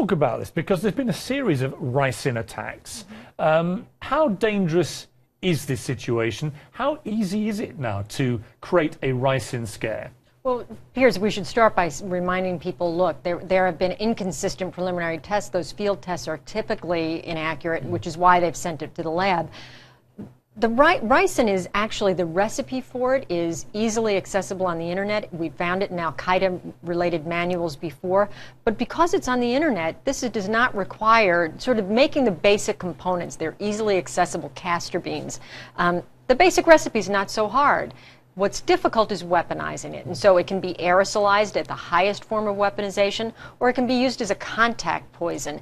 talk about this because there's been a series of Ricin attacks. How dangerous is this situation? How easy is it now to create a Ricin scare? Well, Piers, we should start by reminding people, look, there have been inconsistent preliminary tests. Those field tests are typically inaccurate, which is why they've sent it to the lab. The Ricin is actually, the recipe for it is easily accessible on the internet. We found it in Al-Qaeda-related manuals before. But because it's on the internet, does not require sort of making the basic components. They're easily accessible castor beans. The basic recipe is not so hard. What's difficult is weaponizing it. And so it can be aerosolized at the highest form of weaponization, or it can be used as a contact poison.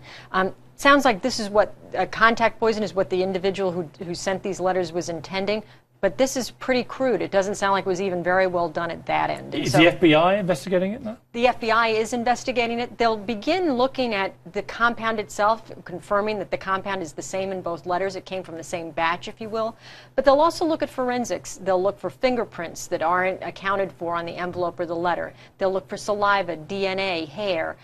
Sounds like this is what a contact poison is what the individual who sent these letters was intending, but this is pretty crude. It doesn't sound like it was even very well done at that end. Is the FBI investigating it now? The FBI is investigating it. They'll begin looking at the compound itself, confirming that the compound is the same in both letters. It came from the same batch, if you will. But they'll also look at forensics. They'll look for fingerprints that aren't accounted for on the envelope or the letter. They'll look for saliva, DNA, hair,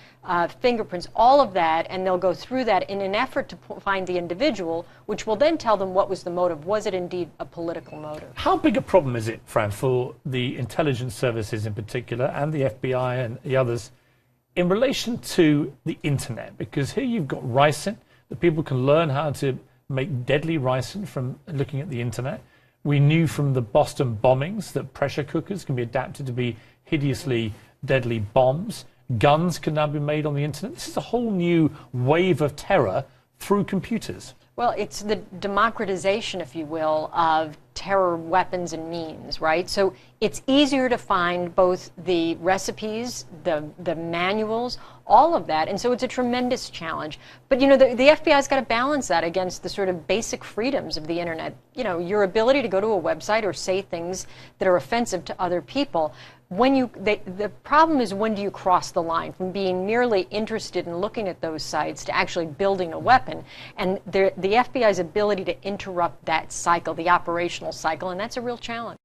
fingerprints, all of that, and they'll go through that in an effort to find the individual, which will then tell them what was the motive. Was it indeed a political motive? How big a problem is it, Fran, for the intelligence services in particular and the FBI and the others in relation to the internet? Because here you've got Ricin, that people can learn how to make deadly Ricin from looking at the internet. We knew from the Boston bombings that pressure cookers can be adapted to be hideously deadly bombs. Guns can now be made on the internet. This is a whole new wave of terror through computers. Well, it's the democratization, if you will, of terror weapons and means, right? So it's easier to find both the recipes, the manuals, all of that, and so it's a tremendous challenge. But you know, the FBI's got to balance that against the sort of basic freedoms of the internet. You know, your ability to go to a website or say things that are offensive to other people. The problem is, when do you cross the line from being merely interested in looking at those sites to actually building a weapon? And the FBI's ability to interrupt that cycle, the operational cycle, and that's a real challenge.